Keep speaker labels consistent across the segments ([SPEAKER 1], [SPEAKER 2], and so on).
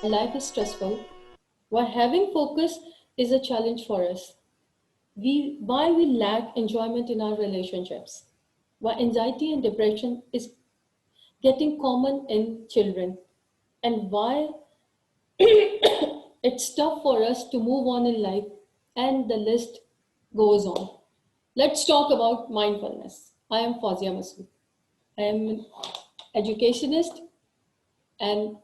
[SPEAKER 1] life is stressful, why having focus is a challenge for us, why we lack enjoyment in our relationships, why anxiety and depression is getting common in children, and why it's tough for us to move on in life, and the list goes on. Let's talk about mindfulness. I am Fazia Masood. I am an educationist and,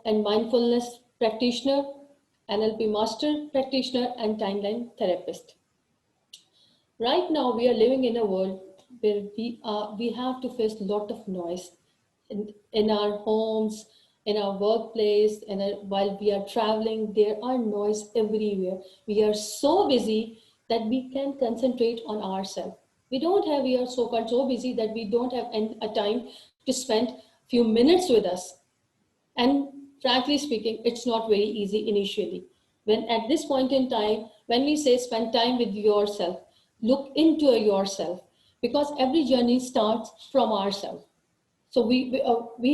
[SPEAKER 1] and mindfulness practitioner, NLP master practitioner, and timeline therapist. Right now, we are living in a world where we have to face a lot of noise in our homes, in our workplace, and while we are traveling, there are noise everywhere. We are so busy that we can concentrate on ourselves. We are so-called so busy that we don't have a time to spend few minutes with us. And frankly speaking, it's not very easy initially. When at this point in time, when we say spend time with yourself, look into yourself, because every journey starts from ourselves. So we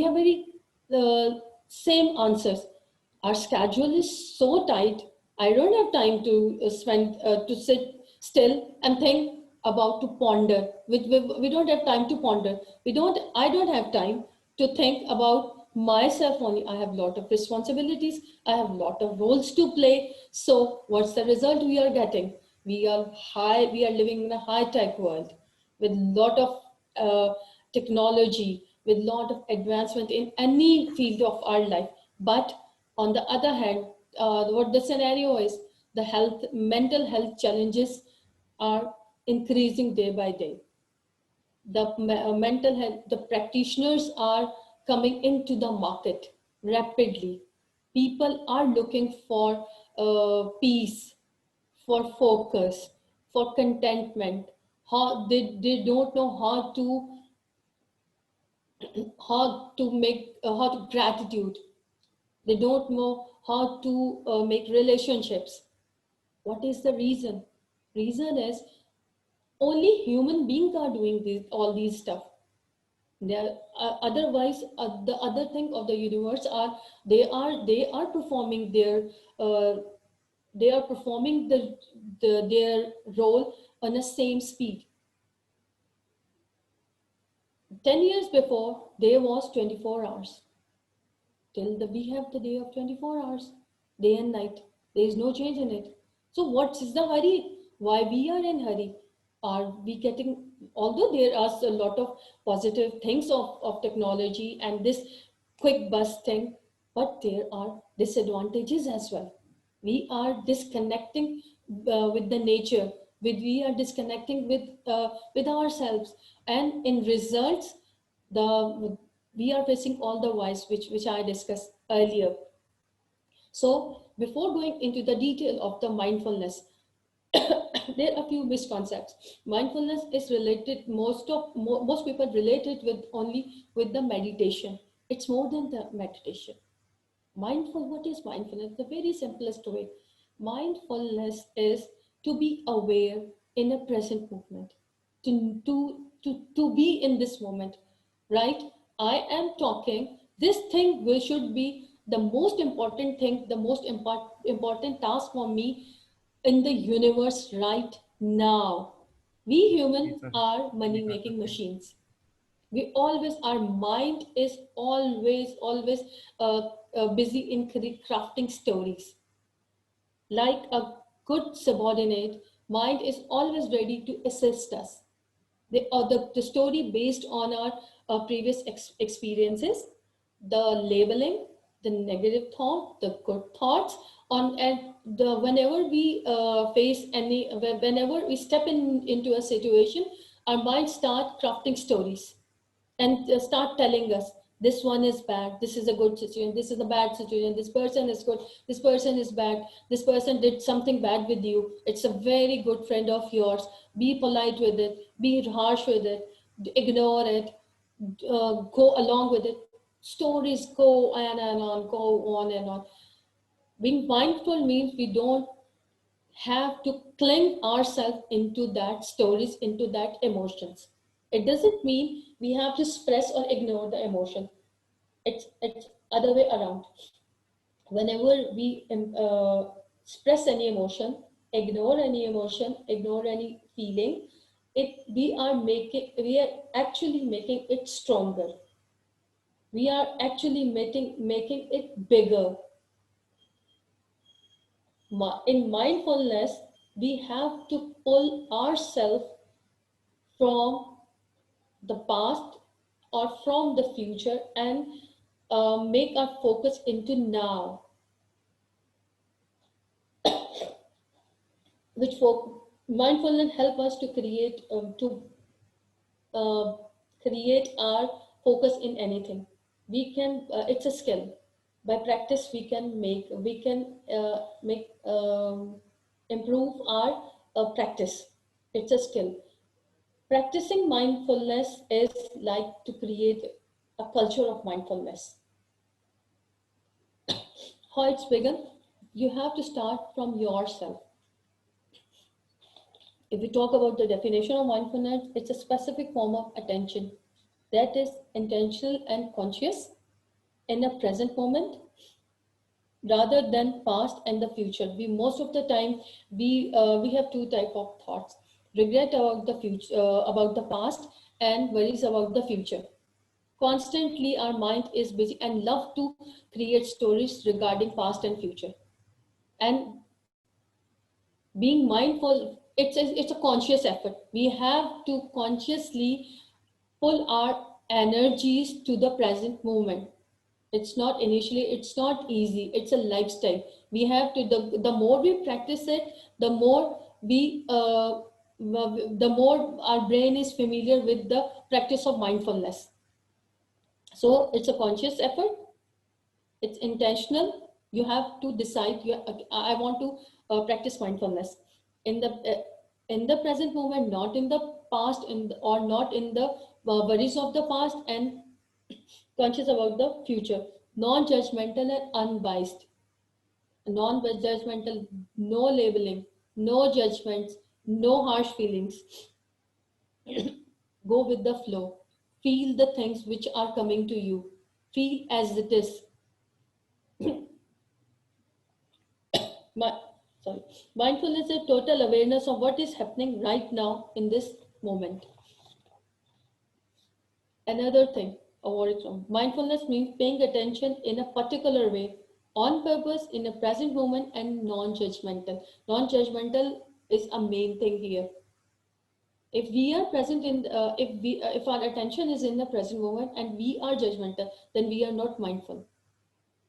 [SPEAKER 1] have very same answers. Our schedule is so tight. I don't have time to to sit still and think about to ponder. We don't have time to ponder. I don't have time to think about myself only. I have a lot of responsibilities. I have a lot of roles to play. So what's the result we are getting? We are living in a high tech world with a lot of technology, with a lot of advancement in any field of our life. But on the other hand, what the scenario is, mental health challenges are increasing day by day. Mental health, the practitioners are coming into the market rapidly. People are looking for peace, for focus, for contentment. They don't know how to gratitude. They don't know how to make relationships. What is the reason? Reason is only human beings are doing all these stuff. Otherwise, the other thing of the universe are they are performing uh, their role on the same speed. 10 years before, there was 24 hours. Till we have the day of 24 hours, day and night. There is no change in it. So what is the hurry? Why we are in hurry? Are we getting, although there are a lot of positive things of technology and this quick bus thing, but there are disadvantages as well. We are disconnecting with the nature, we are disconnecting with ourselves, and in results, the we are facing all the whys which I discussed earlier. So before going into the detail of the mindfulness, there are a few misconceptions. Mindfulness is related, most people relate it with only with the meditation. It's more than the meditation. What is mindfulness? The very simplest way. Mindfulness is to be aware in a present moment, to be in this moment, right? I am talking, this thing should be the most important thing, the most important task for me in the universe right now. We humans are money making machines. We always, our mind is always busy in crafting stories. Like a good subordinate, mind is always ready to assist us. The story based on our previous experiences, the labeling, the negative thought, the good thoughts, on and the whenever we whenever we step into a situation, our mind start crafting stories and start telling us this one is bad, this is a good situation, this is a bad situation, this person is good, this person is bad, this person did something bad with you, it's a very good friend of yours, be polite with it, be harsh with it, ignore it, go along with it. Stories go on and on, go on and on. Being mindful means we don't have to cling ourselves into that stories, into that emotions. It doesn't mean we have to suppress or ignore the emotion. It's other way around. whenever we express any emotion, ignore any feeling, we are actually making it stronger. We are actually making it bigger. In mindfulness, we have to pull ourselves from the past or from the future and make our focus into now, which mindfulness help us to uh, create our focus in anything. We can it's a skill. By practice we can improve our practice. It's a skill. Practicing mindfulness is like to create a culture of mindfulness. How it's begun? You have to start from yourself. If we talk about the definition of mindfulness, it's a specific form of attention that is intentional and conscious in a present moment rather than past and the future. We most of the time we have two type of thoughts: regret about the future, about the past, and worries about the future. Constantly, our mind is busy and love to create stories regarding past and future. And being mindful, it's a conscious effort. We have to consciously pull our energies to the present moment. It's not easy. It's a lifestyle. We have to, the more we practice it, the more the more our brain is familiar with the practice of mindfulness. So it's a conscious effort. It's intentional. You have to decide, I want to practice mindfulness in the present moment, not in the past, or not in the worries of the past, and conscious about the future. Non-judgmental and unbiased. Non-judgmental, no labeling, no judgments, no harsh feelings. Go with the flow. Feel the things which are coming to you. Feel as it is. My, sorry. Mindfulness is total awareness of what is happening right now in this moment. Another thing, avoid from mindfulness means paying attention in a particular way, on purpose, in a present moment, and non-judgmental. Non-judgmental is a main thing here. If we are present in, if our attention is in the present moment and we are judgmental, then we are not mindful.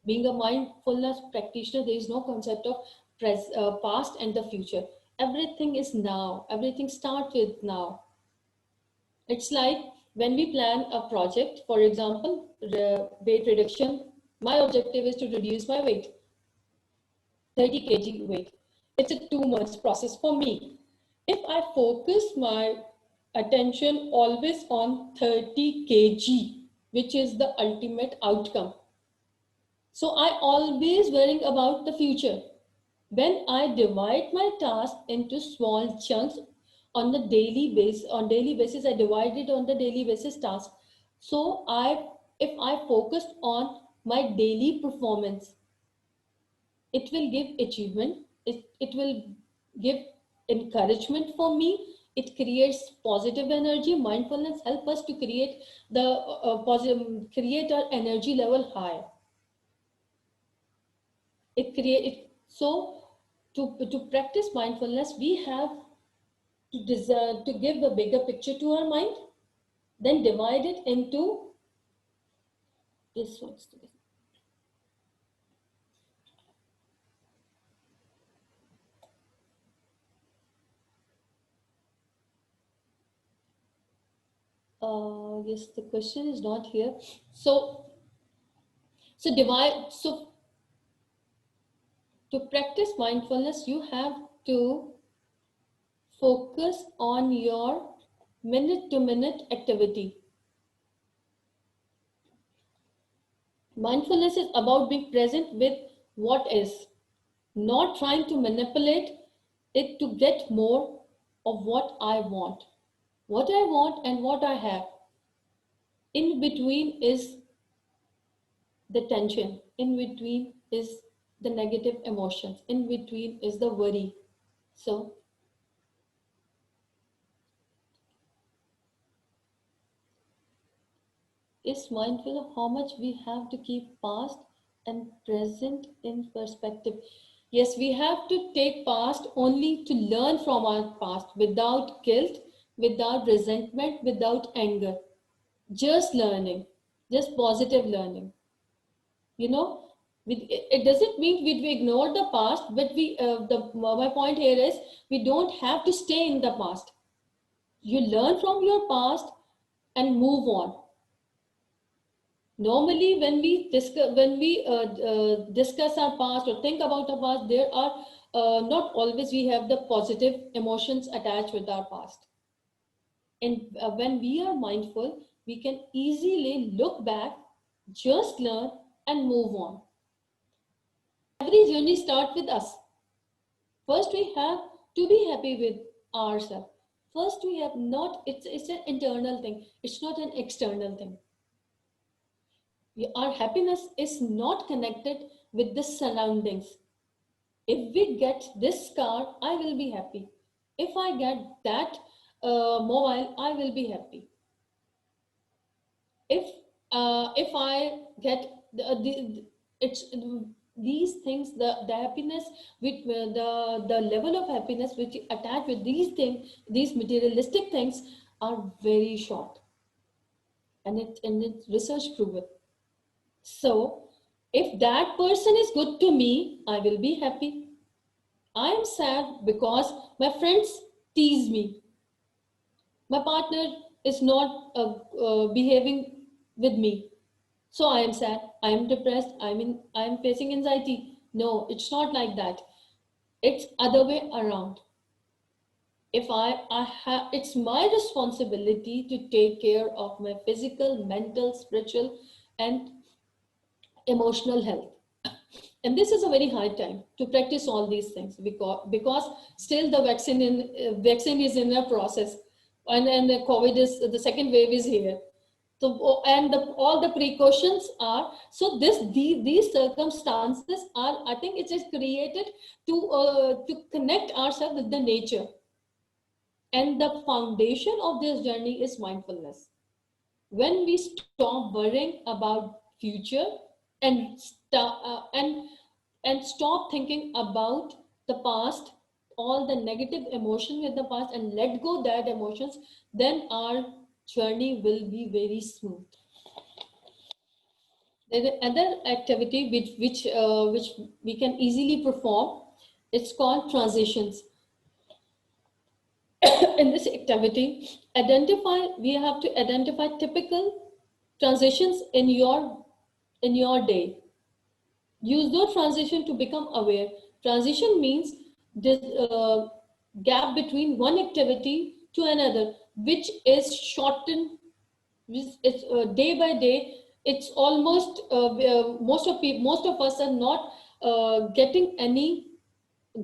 [SPEAKER 1] Being a mindfulness practitioner, there is no concept of past and the future. Everything is now. Everything starts with now. It's like when we plan a project, for example, weight reduction. My objective is to reduce my weight, 30 kg weight. It's a 2 months process for me. If I focus my attention always on 30 kg, which is the ultimate outcome, so I always worrying about the future. When I divide my task into small chunks on the daily basis, I divide it on the daily basis task. So if I focused on my daily performance, it will give achievement. It will give encouragement for me. It creates positive energy. Mindfulness help us to create the create our energy level high. So to practice mindfulness, we have to give a bigger picture to our mind, then divide it into this one. Yes, the question is not here. So to practice mindfulness, you have to focus on your minute to minute activity. Mindfulness is about being present with what is, not trying to manipulate it to get more of what I want. What I want and what I have. In between is the tension. In between is the negative emotions. In between is the worry. So is mindful of how much we have to keep past and present in perspective. Yes, we have to take past only to learn from our past without guilt, without resentment, without anger. Just learning, just positive learning. You know, it doesn't mean we ignore the past, but my point here is we don't have to stay in the past. You learn from your past and move on. Normally, when we discuss our past or think about our past, there are not always we have the positive emotions attached with our past. And when we are mindful, we can easily look back, just learn, and move on. Every journey starts with us. First, we have to be happy with ourselves. First, we have not. It's an internal thing. It's not an external thing. Our happiness is not connected with the surroundings. If we get this car, I will be happy. If I get that mobile, I will be happy. If I get it's these things, the happiness with the level of happiness which attach with these things, these materialistic things, are very short, and it's research proven. So if that person is good to me, I will be happy. I am sad because my friends tease me. My partner is not behaving with me. So I am sad, I am depressed, I am facing anxiety. No, it's not like that. It's other way around. If I have, it's my responsibility to take care of my physical, mental, spiritual, and emotional health. And this is a very hard time to practice all these things, because still the vaccine is in a process, and the COVID is, the second wave is here. So and all the precautions are, so these circumstances are, I think it is created to connect ourselves with the nature, and the foundation of this journey is mindfulness. When we stop worrying about future and stop thinking about the past, all the negative emotion with the past, and let go that emotions, then our journey will be very smooth. There's another activity which we can easily perform. It's called transitions. In this activity, we have to identify typical transitions in your day. Use those transition to become aware. Transition means this gap between one activity to another, which is shortened. It's day by day. It's almost most of us are not getting any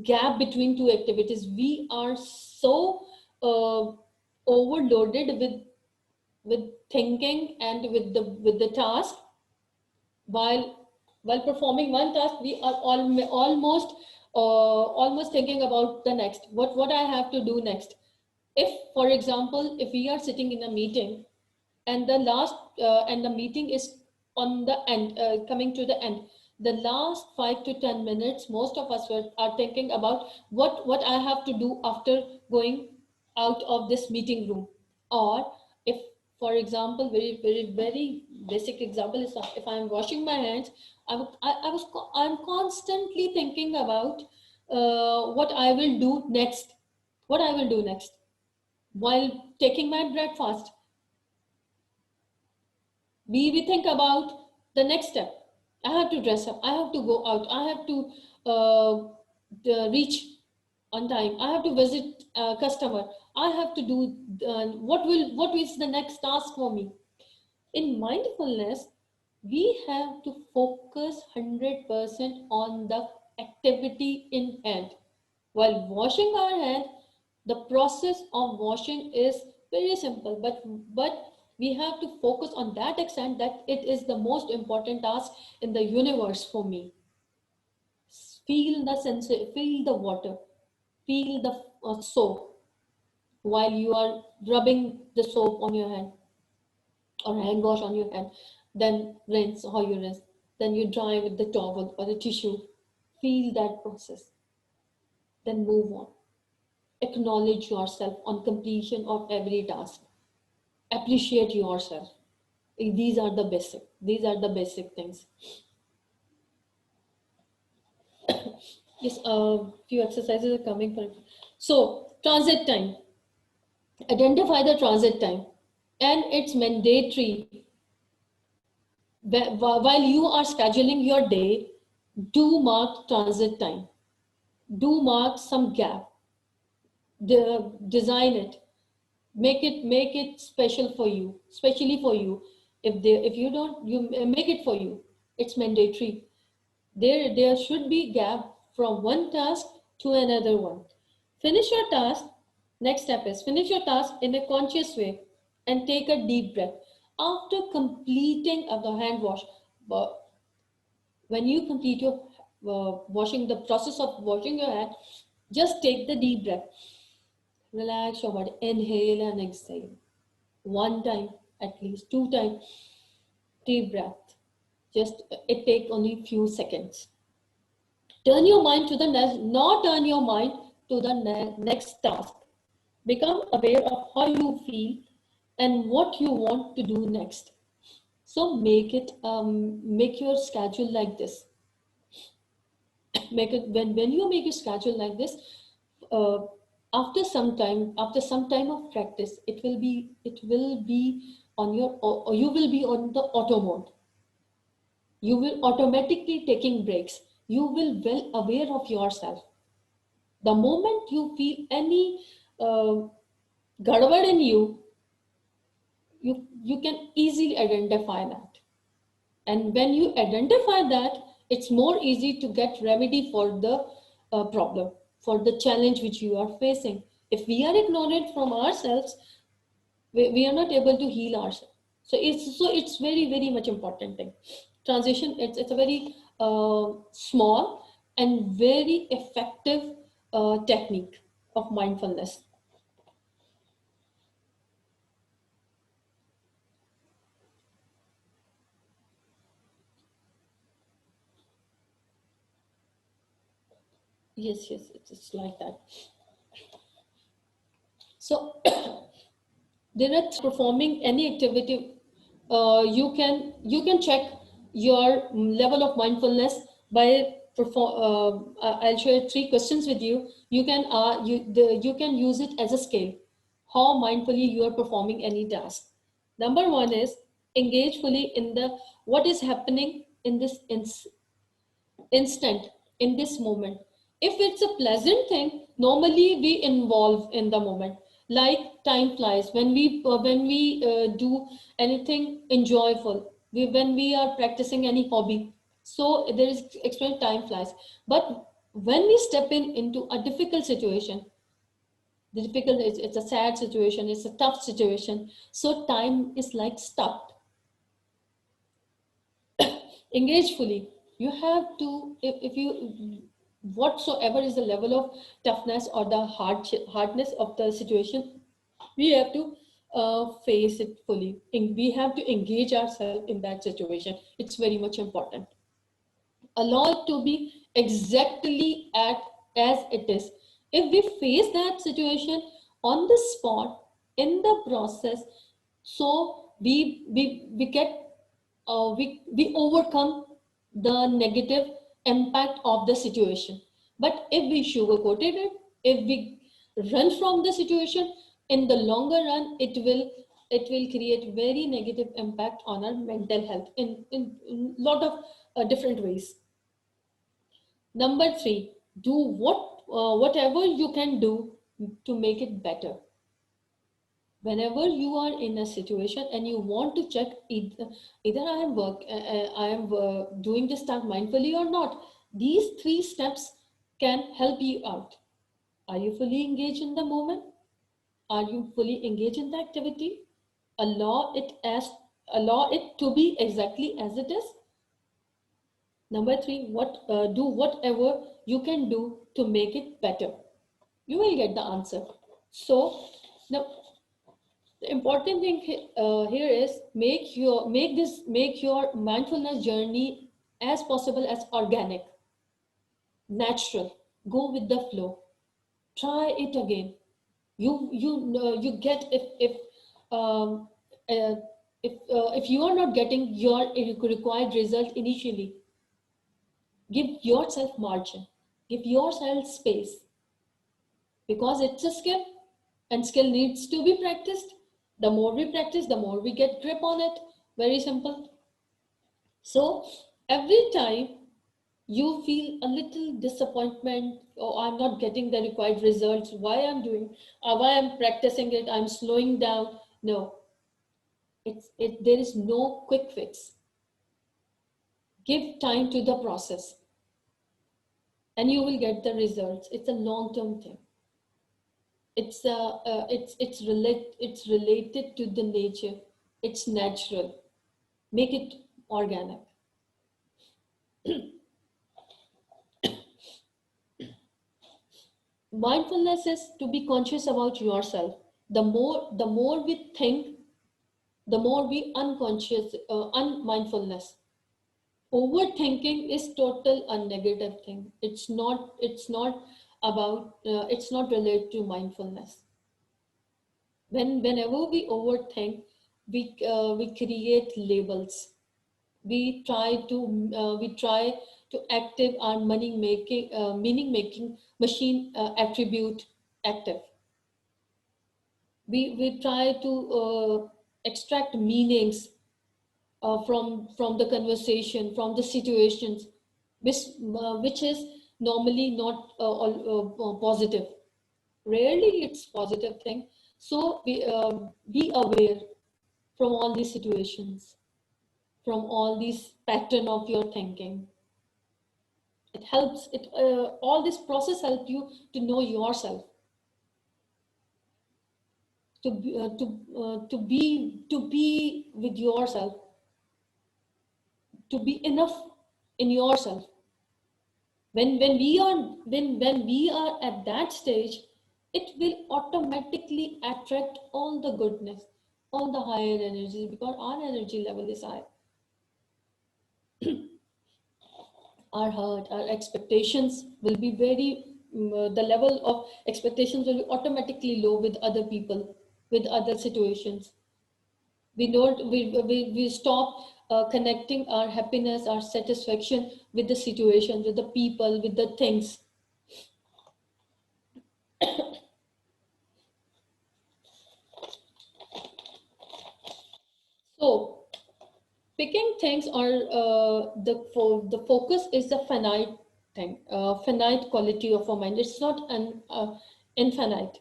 [SPEAKER 1] gap between two activities. We are so uh, overloaded with thinking and with the task. While performing one task, we are almost thinking about the next, what I have to do next. If, for example, if we are sitting in a meeting, and the meeting is on the end, coming to the end, the last 5 to 10 minutes, most of us are thinking about what I have to do after going out of this meeting room. Or if, for example, very basic example is, if I'm washing my hands, I'm constantly thinking about what I will do next, while taking my breakfast. We think about the next step. I have to dress up, I have to go out, I have to reach on time, I have to visit a customer, I have to do what is the next task for me. In mindfulness, we have to focus 100% on the activity in hand. While washing our hand, the process of washing is very simple, but we have to focus on that extent that it is the most important task in the universe for me. Feel the feel the water, feel the soap while you are rubbing the soap on your hand or hand wash on your hand. Then rinse how you rinse. Then you dry with the towel or the tissue. Feel that process. Then move on. Acknowledge yourself on completion of every task. Appreciate yourself. These are the basic. These are the basic things. Yes, few exercises are coming for. So transit time. Identify the transit time, and it's mandatory. While you are scheduling your day, do mark transit time. Do mark some gap. Design it. Make it special for you, especially for you. If you don't, you make it for you. It's mandatory. There should be gap from one task to another one. Finish your task. Next step is finish your task in a conscious way and take a deep breath. After completing of the hand wash, when you complete your washing, the process of washing your hand, just take the deep breath. Relax your body. Inhale and exhale. One time, at least two times. Deep breath. Just it takes only few seconds. Turn your mind to the next, not turn your mind to the next task. Become aware of how you feel and what you want to do next. So make your schedule like this. Make it when you make a schedule like this, uh, after some time of practice, it will be on your, or you will be on the auto mode. You will automatically taking breaks. You will well aware of yourself. The moment you feel any uh, gadbad in you, you can easily identify that. And when you identify that, it's more easy to get remedy for the problem, for the challenge which you are facing. If we are ignorant from ourselves, we are not able to heal ourselves. So it's very, very much important thing. Transition, it's a very small and very effective technique of mindfulness. Yes, yes, it's like that. So there are performing any activity, you can check your level of mindfulness by perform. I'll share three questions with you. You can use it as a scale. How mindfully you are performing any task. Number one is engage fully in the what is happening in this instant, in this moment. If it's a pleasant thing, normally we involve in the moment. Like time flies when we do anything enjoyable. When we are practicing any hobby, so there is extreme time flies. But when we step into a difficult situation, the difficult it's a sad situation, it's a tough situation. So time is like stuck. Engage fully. You have to, if you, whatsoever is the level of toughness or the hardness of the situation, we have to face it fully. We have to engage ourselves in that situation. It's very much important. Allow it to be exactly at as it is. If we face that situation on the spot, in the process, so we get we overcome the negative impact of the situation. But if we sugarcoated it, if we run from the situation, in the longer run, it will create very negative impact on our mental health in lot of different ways. Number three, do whatever you can do to make it better. Whenever you are in a situation and you want to check either I am doing this task mindfully or not, these three steps can help you out. Are you fully engaged in the moment? Are you fully engaged in the activity? Allow it as allow it to be exactly as it is. Number three, do whatever you can do to make it better. You will get the answer. So now the important thing here is make your mindfulness journey as possible as organic, natural. Go with the flow. Try it again. You get um, uh, if you are not getting your required result initially, give yourself margin, give yourself space, because it's a skill and skill needs to be practiced. The more we practice, the more we get grip on it. Very simple. So every time you feel a little disappointment, oh, I'm not getting the required results, why I'm practicing it, I'm slowing down. No, there is no quick fix. Give time to the process and you will get the results. It's a long-term thing. It's related to the nature. It's natural. Make it organic. Mindfulness is to be conscious about yourself. The more we think, the more we unconscious, unmindfulness. Overthinking is total a negative thing. It's not about, it's not related to mindfulness. Whenever we overthink, we create labels. We try to active our meaning making machine, attribute active. We try to extract meanings from the conversation, from the situations, which is normally not positive. Rarely it's positive thing. So be aware from all these situations, from all these pattern of your thinking. It helps. All this process help you to know yourself, to be with yourself, to be enough in yourself. When we are at that stage, it will automatically attract all the goodness, all the higher energies, because our energy level is high. Our heart, our expectations will be the level of expectations will be automatically low with other people, with other situations. We stop connecting our happiness, our satisfaction with the situation, with the people, with the things. So picking things are the focus is the finite thing, finite quality of our mind. It's not an infinite.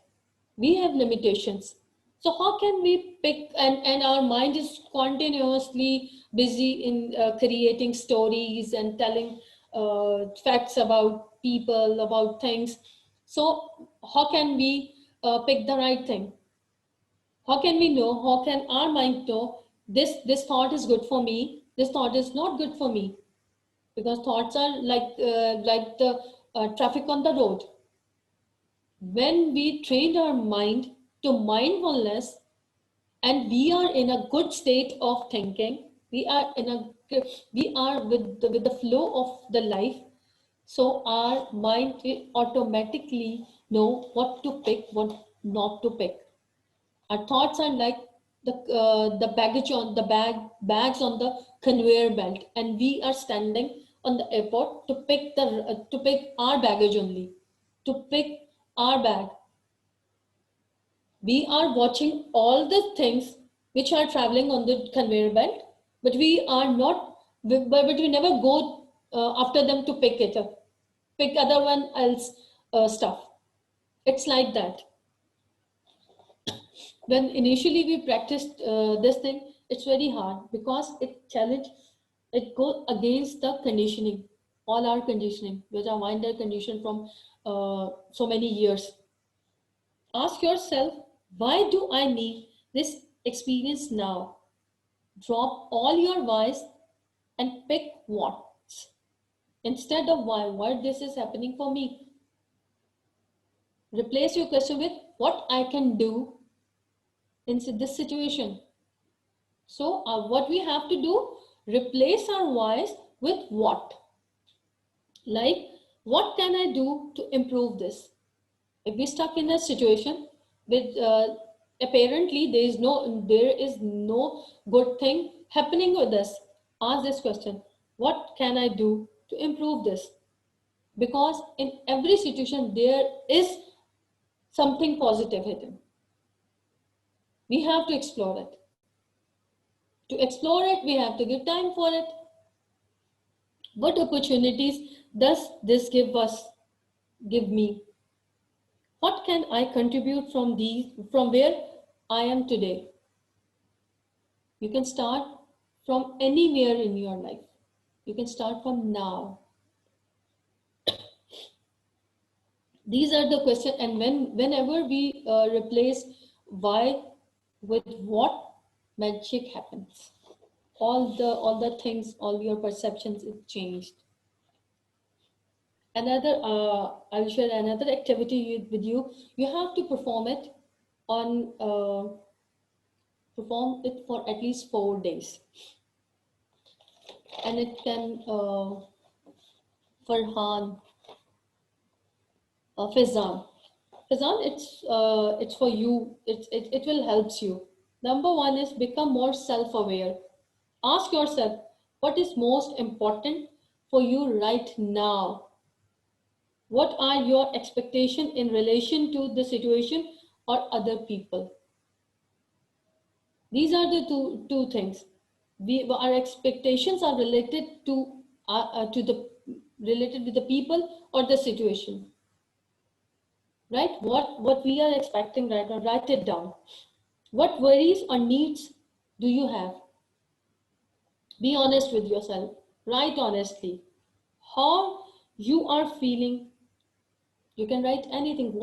[SPEAKER 1] We have limitations. So how can we pick, and our mind is continuously busy in creating stories and telling facts about people, about things. So how can we pick the right thing? How can we know, how can our mind know this thought is good for me, this thought is not good for me? Because thoughts are like the traffic on the road. When we train our mind to mindfulness and we are in a good state of thinking, we are with the flow of the life, so our mind will automatically know what to pick, what not to pick. Our thoughts are like the bags on the conveyor belt, and we are standing on the airport to pick our baggage only, to pick our bag. We are watching all the things which are traveling on the conveyor belt, but we are not, but we never go after them to pick other one else stuff. It's like that. When initially we practiced this thing, it's very hard because it goes against the conditioning, all our conditioning, which our mind are conditioned from so many years. Ask yourself, why do I need this experience now? Drop all your whys and pick what. instead of why this is happening for me. Replace your question with what I can do in this situation. So what we have to do, replace our whys with what. Like, what can I do to improve this? If we stuck in a situation with apparently there is no good thing happening with us, ask this question: what can I do to improve this? Because in every situation there is something positive hidden. We have to explore it. To explore it, we have to give time for it. What opportunities does this give me? What can I contribute from where I am today? You can start from anywhere in your life. You can start from now. These are the questions, and whenever we replace why with what, magic happens. All the things, all your perceptions is changed. I'll share another activity with you. You have to perform it for at least 4 days, and it can Farhan, Fizan. Fizan, it's for you. It will helps you. Number one is become more self-aware. Ask yourself what is most important for you right now. What are your expectations in relation to the situation or other people? These are the two things. Our expectations are related to the related with the people or the situation. Right? What we are expecting right now, write it down. What worries or needs do you have? Be honest with yourself. Write honestly. How you are feeling. You can write anything.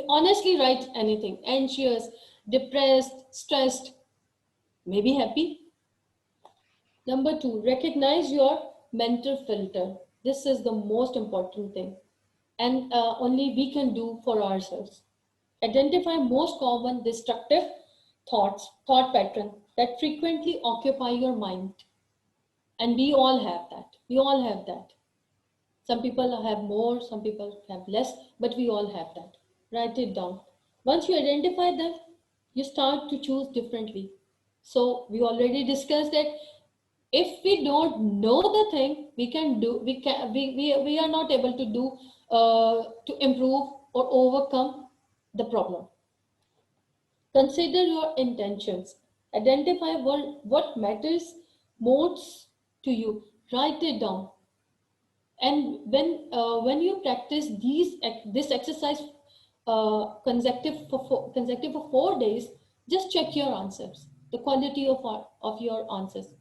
[SPEAKER 1] Honestly write anything. Anxious, depressed, stressed, maybe happy. Number two, recognize your mental filter. This is the most important thing, and only we can do for ourselves. Identify most common destructive thought pattern that frequently occupy your mind. And we all have that. We all have that. Some people have more, some people have less, but we all have that. Write it down. Once you identify that, you start to choose differently. So we already discussed that if we don't know the thing, we are not able to do to improve or overcome the problem. Consider your intentions. Identify what matters most to you. Write it down. And when you practice this exercise consecutive for 4 days, just check your answers, the quality of your answers.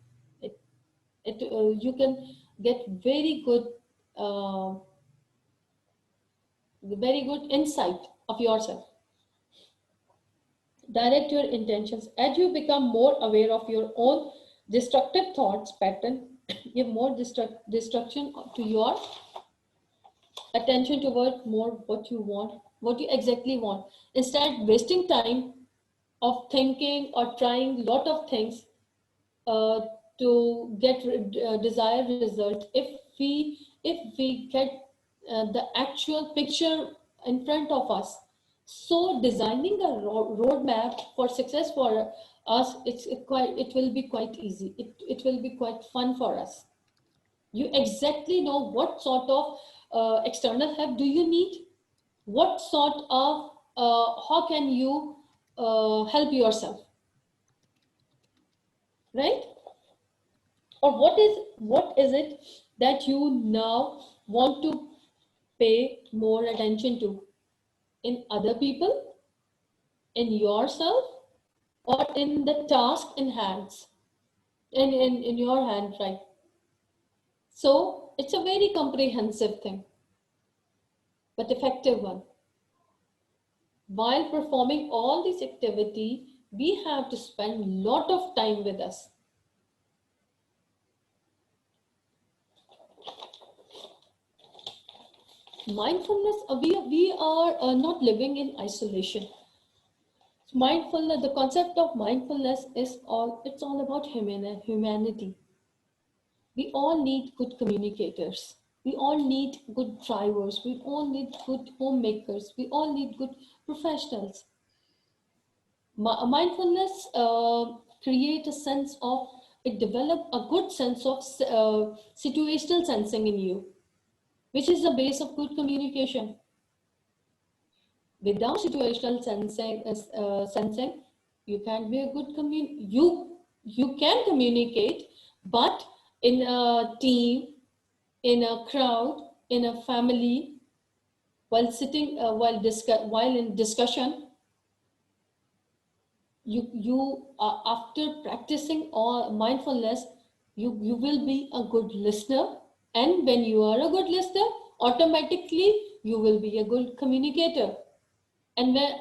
[SPEAKER 1] You can get uh, very good insight of yourself. Direct your intentions. As you become more aware of your own destructive thoughts pattern, give more destruction to your attention toward more what you want, what you exactly want. Instead wasting time of thinking or trying lot of things uh, to get desired result. If we get the actual picture in front of us, so designing a roadmap for success for us, it will be quite easy. It will be quite fun for us. You exactly know what sort of external help do you need, what sort of how can you help yourself, right? Or what is it that you now want to pay more attention to, in other people, in yourself, or in the task in your hand, right? So it's a very comprehensive thing, but effective one. While performing all this activity, we have to spend a lot of time with us. Mindfulness, we are not living in isolation. Mindfulness, the concept of mindfulness is it's all about humanity. We all need good communicators. We all need good drivers. We all need good homemakers. We all need good professionals. Mindfulness create a sense of, it develop a good sense of situational sensing in you, which is the base of good communication. Without situational sensing, you can't be a good you can communicate, but in a team, in a crowd, in a family, while sitting, while in discussion, you after practicing all mindfulness, you will be a good listener, and when you are a good listener, automatically you will be a good communicator. And when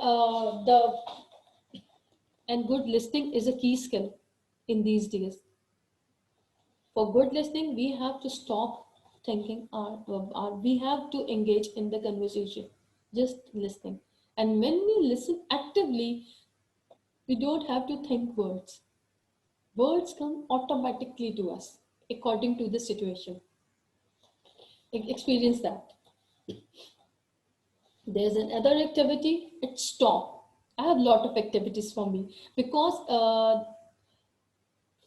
[SPEAKER 1] the and good listening is a key skill in these days. For good listening, we have to stop thinking, we have to engage in the conversation, just listening. And when we listen actively, we don't have to think words. Words come automatically to us according to the situation. Experience that. There's another activity, it's stop. I have a lot of activities for me because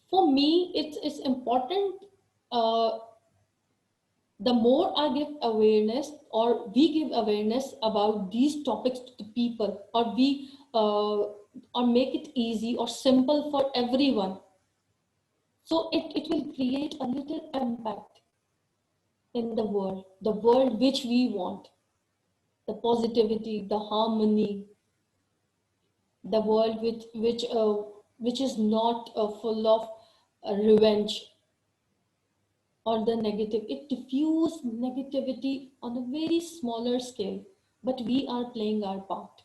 [SPEAKER 1] for me it's important. Uh, the more I give awareness, or we give awareness about these topics to the people, or make it easy or simple for everyone, so it will create a little impact in the world which we want, the positivity, the harmony, the world which is not full of revenge or the negative. It diffuse negativity on a very smaller scale, but we are playing our part.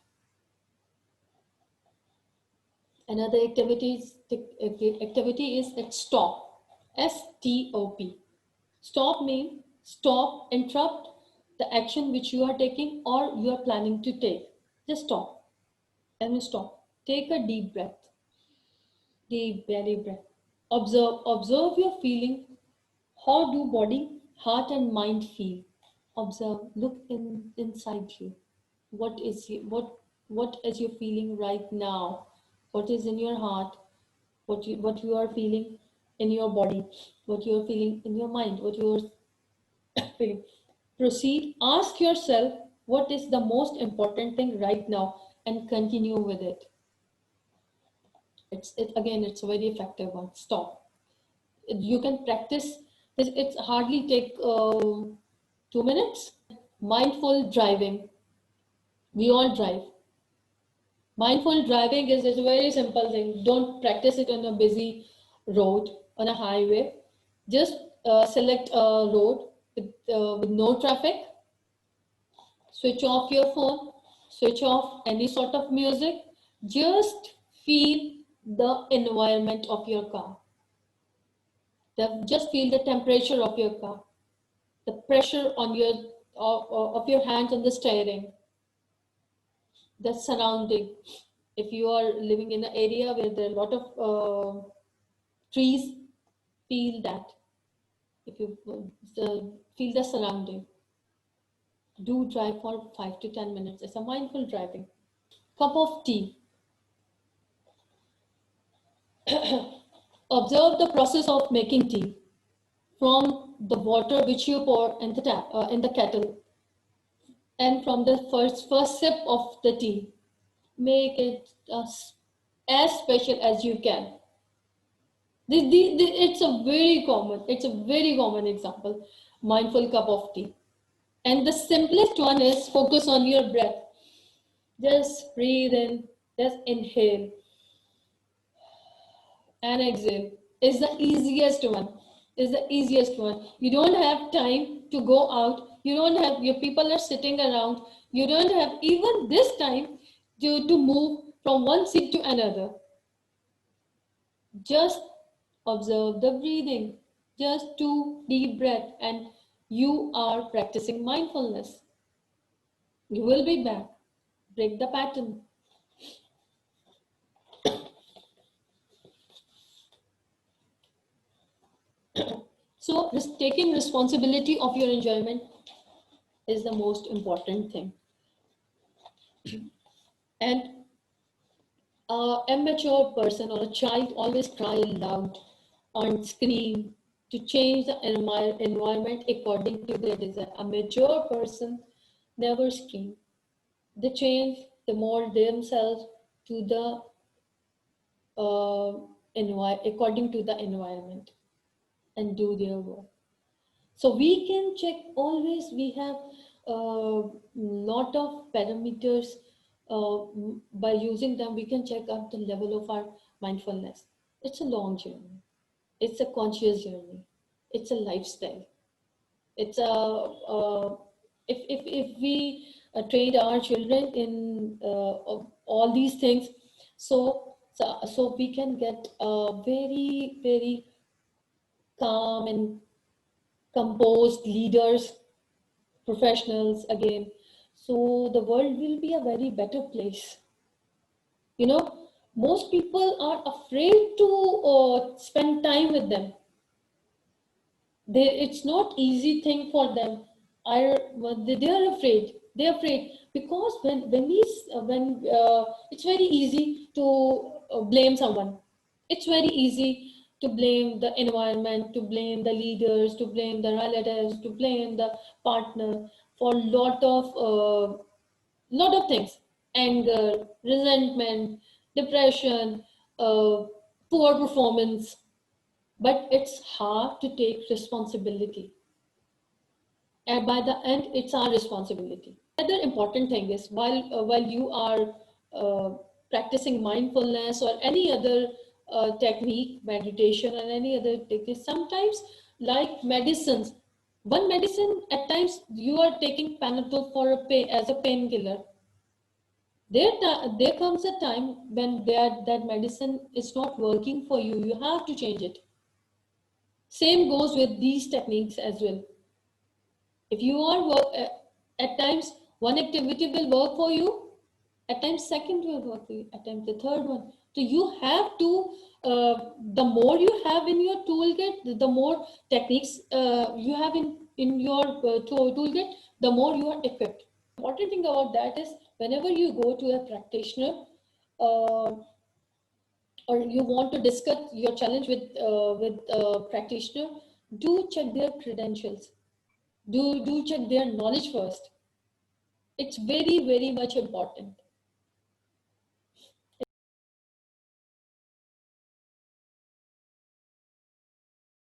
[SPEAKER 1] Another activity is at stop. STOP. Stop means stop, interrupt the action which you are taking or you are planning to take. Just stop. And stop. Take a deep breath. Deep belly breath. Observe your feeling. How do body, heart, and mind feel? Observe. Look inside you. What is you feeling right now? What is in your heart? What you are feeling in your body? What you are feeling in your mind? What you are feeling? Proceed. Ask yourself what is the most important thing right now, and continue with it. It's a very effective one. Stop. You can practice this. It's hardly take 2 minutes. Mindful driving. We all drive. Mindful driving is a very simple thing. Don't practice it on a busy road, on a highway. Just select a road with no traffic. Switch off your phone. Switch off any sort of music. Just feel the environment of your car. Just feel the temperature of your car, the pressure on of your hands on the steering, the surrounding. If you are living in an area where there are a lot of trees, feel that. If you feel the surrounding, do drive for 5 to 10 minutes. It's a mindful driving. Cup of tea. Observe the process of making tea, from the water which you pour in the in the kettle, and from the first sip of the tea. Make it as special as you can. It's a very common example. Mindful cup of tea. And the simplest one is focus on your breath. Just breathe in, just inhale and exhale. Is the easiest one. Is the easiest one. You don't have time to go out. You don't have, your people are sitting around. You don't have even this time to move from one seat to another. Just observe the breathing. Just 2 deep breath and you are practicing mindfulness. You will be back. Break the pattern. So taking responsibility of your enjoyment is the most important thing. And a immature person or a child always cry loud and scream to change the environment according to their desire. A mature person never scream. They change, they mold themselves to the according to the environment and do their work. So we can check always. We have a lot of parameters. By using them, we can check up the level of our mindfulness. It's a long journey. It's a conscious journey. It's a lifestyle. It's a if we trained our children in all these things, so we can get very calm and composed leaders, professionals again. So the world will be a very better place. You know, most people are afraid to spend time with them. It's not easy thing for them. They're afraid. They're afraid because when it's very easy to blame someone. It's very easy to blame the environment, to blame the leaders, to blame the relatives, to blame the partner for lot of things: anger, resentment, depression, uh, poor performance. But it's hard to take responsibility, and by the end it's our responsibility. Another important thing is while you are uh, practicing mindfulness or any other technique, meditation or any other technique, sometimes like medicines, one medicine at times you are taking Panadol for a pain as a painkiller. There comes a time when that medicine is not working for you. You have to change it. Same goes with these techniques as well. If you are at times one activity will work for you, at times second will work for you, at times the third one. So you have to, the more you have in your toolkit, the more techniques you have in your toolkit, the more you are equipped. Important thing about that is whenever you go to a practitioner, uh, or you want to discuss your challenge with a practitioner, do check their credentials. Do check their knowledge first. It's very much important.